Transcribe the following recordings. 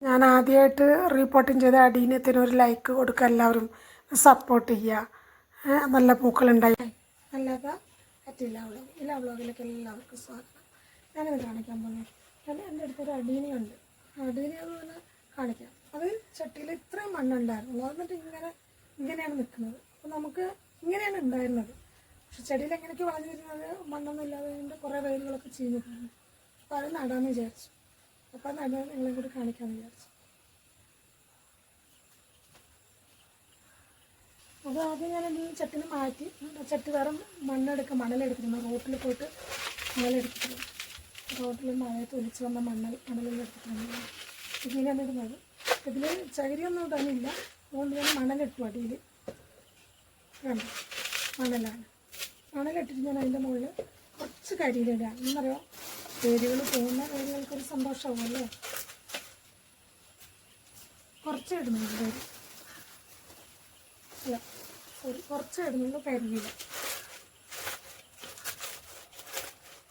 ഞാൻ ആദ്യമായിട്ട് റീപോർട്ടിങ് ചെയ്ത അടീനത്തിന് ഒരു ലൈക്ക് കൊടുക്കുക, എല്ലാവരും സപ്പോർട്ട് ചെയ്യുക. നല്ല പൂക്കളുണ്ടായി അല്ലാതെ പറ്റില്ല വ്ളോഗ്. ഇല്ല വ്ളോഗിലേക്ക് എല്ലാവർക്കും സ്വാഗതം. ഞാനിത് കാണിക്കാൻ പോകുന്നത് എൻ്റെ അടുത്തൊരു അടീനിയുണ്ട്. അടീനിയെന്ന് പറഞ്ഞാൽ കാണിക്കാം. അത് ചട്ടിയിൽ ഇത്രയും മണ്ണുണ്ടായിരുന്നു. എന്നിട്ട് ഇങ്ങനെയാണ് നിൽക്കുന്നത്. അപ്പോൾ നമുക്ക് ഇങ്ങനെയാണ് ഉണ്ടായിരുന്നത്. പക്ഷെ ചെടിയിൽ എങ്ങനെയൊക്കെ വളഞ്ഞു വരുന്നത് മണ്ണൊന്നും ഇല്ലാതെ കൊണ്ട് കുറേ വേരുകളൊക്കെ ചീഞ്ഞു പോകുന്നു. അപ്പോൾ അത് നടാമെന്ന് വിചാരിച്ചു. അപ്പോൾ നടാൻ നിങ്ങളെ കൂടി കാണിക്കാമെന്ന് വിചാരിച്ചു. അത് ആദ്യം ഞാൻ ഈ ചട്ടിന് മാറ്റി ചട്ടി വേറെ മണലെടുത്തിരുന്നു. റോട്ടിൽ പോയിട്ട് മണലെടുത്തിട്ടുണ്ട്. റോട്ടിൽ മഴയത്ത് ഒലിച്ച് വന്ന മണലെല്ലാം എടുത്തിട്ടുണ്ട്. ഇങ്ങനെയാണ് ഇടുന്നത്. ഇതിൽ ചകിരിയൊന്നും ഇടാനില്ല. അതുകൊണ്ട് ഞാൻ മണലിട്ടു. അടിയിൽ വേണ്ട മണലാണ്. മണലിട്ടിട്ട് ഞാൻ അതിൻ്റെ മുകളിൽ കുറച്ച് കരിയിലിടുക. എന്നറിയാം, വേരുകൾ പോകുന്ന വേരുകൾക്കൊരു സന്തോഷമാവുമല്ലോ. കുറച്ച് ഇടുന്നുണ്ട് വേര്. അല്ല സോറി, കുറച്ച് ഇടുന്നുണ്ട് കരിയില.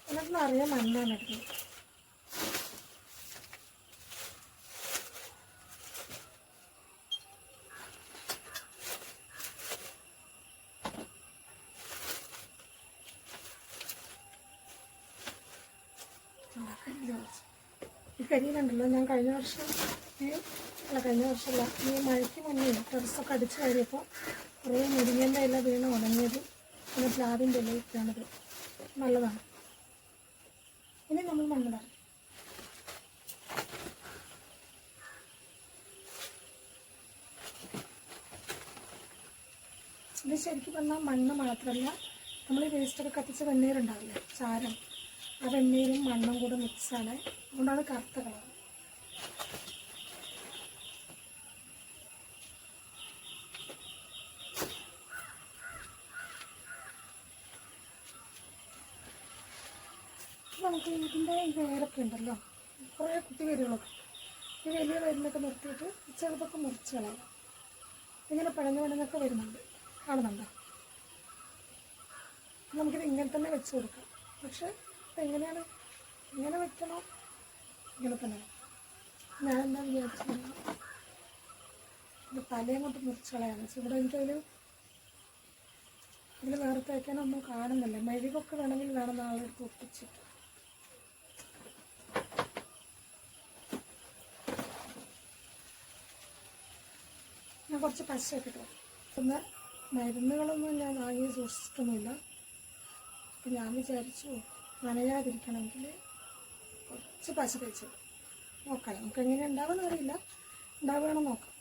എന്നിട്ട് നിറയെ മണ്ണാണ് ഇടുന്നത്. ഈ കരിയിലുണ്ടല്ലോ, ഞാൻ കഴിഞ്ഞ വർഷമല്ല, ഈ മഴയ്ക്ക് മുന്നേ ടെറസൊക്കെ അടിച്ച് കയറിയപ്പോൾ കുറേ മുരിങ്ങൻ്റെ ഇല വീണ് ഉണങ്ങിയത് പിന്നെ പ്ലാവിൻ്റെ ഇലയൊക്കെയാണിത്. നല്ലതാണ്. ഇനി നമ്മൾ മണ്ണ് നിറയും. ഇത് ശരിക്കും പറഞ്ഞാൽ മണ്ണ് മാത്രമല്ല, നമ്മൾ ഈ വേസ്റ്റൊക്കെ കത്തിച്ച വെണ്ണീരുണ്ടാവില്ലേ, ചാരം, ആ വെണ്ണീരും മണ്ണും കൂടെ മിക്സാണ്. അതുകൊണ്ടാണ് കറുത്ത കളർ. നമുക്ക് ഇതിൻ്റെ ഈ വേരൊക്കെ ഉണ്ടല്ലോ, കുറേ കുട്ടി വേരുകളൊക്കെ, ഈ വലിയ വേരിലൊക്കെ നിർത്തിയിട്ട് ചെറുതൊക്കെ മുറിച്ച് കളയാം. ഇങ്ങനെ പിണഞ്ഞൊക്കെ വരുന്നുണ്ട്, കാണുന്നുണ്ടോ? നമുക്കിത് ഇങ്ങനെ തന്നെ വെച്ച് കൊടുക്കാം. പക്ഷെ എങ്ങനെയാണ്, ഇങ്ങനെ വെക്കണോ ഇങ്ങനെ തന്നെ? ഞാൻ എന്താ വിചാരിച്ചു, ഇത് തലയും കൊണ്ട് മുറിച്ച് കളയാണ്. പക്ഷെ ഇവിടെ എനിക്കതിൽ വേറെ തേക്കാനൊന്നും കാണുന്നില്ല. മെഴുകൊക്കെ വേണമെങ്കിൽ വേണം ആളെടുത്ത് ഒട്ടിച്ചിട്ട്. ഞാൻ കുറച്ച് പശയൊക്കെ ഇട്ടു. പിന്നെ മരുന്നുകളൊന്നും ഞാൻ വാങ്ങി സൂക്ഷിച്ചിട്ടൊന്നുമില്ല. അപ്പം ഞാൻ വിചാരിച്ചു നനയാതിരിക്കണമെങ്കിൽ കുറച്ച് പശ തേച്ച് നോക്കാം. നമുക്ക് എങ്ങനെ ഉണ്ടാവുമെന്ന് അറിയില്ല, ഉണ്ടാവുകയാണോ നോക്കാം.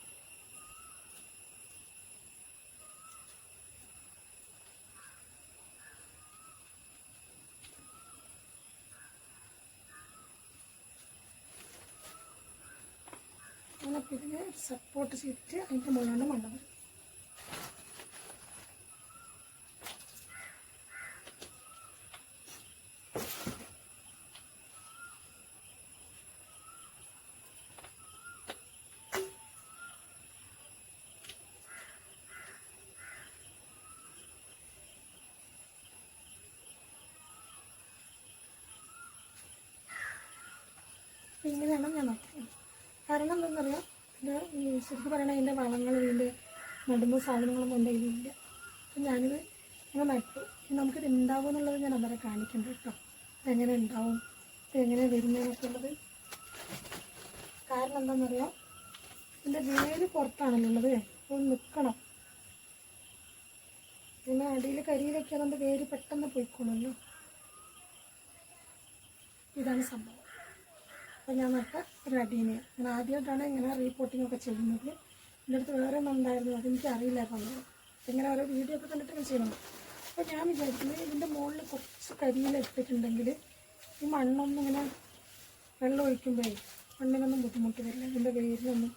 അങ്ങനെ ഇതിനെ സപ്പോർട്ട് ചെയ്തിട്ട് അതിൻ്റെ മുകളിലാണ് മണ്ണ് വരും. ഇങ്ങനെയാണ് ഞാൻ നോക്കുന്നത്. കാരണം എന്താണെന്നറിയാം, ഇത് ശരിക്കും പറയണത് അതിൻ്റെ വളങ്ങൾ, ഇതിൻ്റെ നടുമ്പോൾ സാധനങ്ങളൊന്നും എൻ്റെ കയ്യിലില്ല. അപ്പം ഞാനിത് ഇങ്ങനെ നട്ടു. നമുക്കിത് ഉണ്ടാവും എന്നുള്ളത് ഞാൻ അന്നേരം കാണിക്കണ്ട കേട്ടോ. ഇതെങ്ങനെ ഉണ്ടാവും, ഇതെങ്ങനെ വരുന്നതെന്നൊക്കെ ഉള്ളത്. കാരണം എന്താണെന്നറിയാം, ഇതിൻ്റെ വേര് പുറത്താണല്ലുള്ളത്, അപ്പോൾ നിൽക്കണം. പിന്നെ അടിയിൽ കരിയിലൊക്കെ അതുകൊണ്ട് വേര് പെട്ടെന്ന് പോയിക്കോണല്ലോ. ഇതാണ് സംഭവം. അപ്പോൾ ഞാൻ നട്ട ഒരു അടീനിയ. ഞാൻ ആദ്യമായിട്ടാണ് ഇങ്ങനെ റീപോർട്ടിംഗ് ഒക്കെ ചെയ്യുന്നത്. എൻ്റെ അടുത്ത് വേറെ ഒന്നും ഉണ്ടായിരുന്നു, അതെനിക്ക് അറിയില്ലായിരുന്നു. ഇങ്ങനെ ഓരോ വീഡിയോ ഒക്കെ കണ്ടിട്ടൊക്കെ ചെയ്യണം. അപ്പോൾ ഞാൻ വിചാരിക്കുന്നത് ഇതിൻ്റെ മുകളിൽ കുറച്ച് കരിയില ഇട്ടിട്ടുണ്ടെങ്കിൽ ഈ മണ്ണൊന്നും ഇങ്ങനെ വെള്ളം ഒഴിക്കുമ്പോഴേ മണ്ണിനൊന്നും ബുദ്ധിമുട്ട് വരില്ല, ഇതിൻ്റെ വേരിനൊന്നും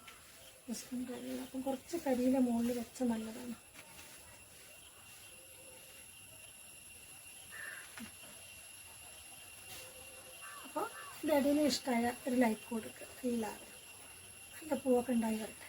പ്രശ്നം കഴിയില്ല. അപ്പം കുറച്ച് കരിയില മുകളിൽ വെച്ച നല്ലതാണ്. അപ്പോൾ എൻ്റെ അടീനെ ഇഷ്ടമായ ഒരു ലൈക്ക് കൊടുക്കുക എല്ലാവരും. നല്ല പൂവൊക്കെ ഉണ്ടായി വരട്ടെ.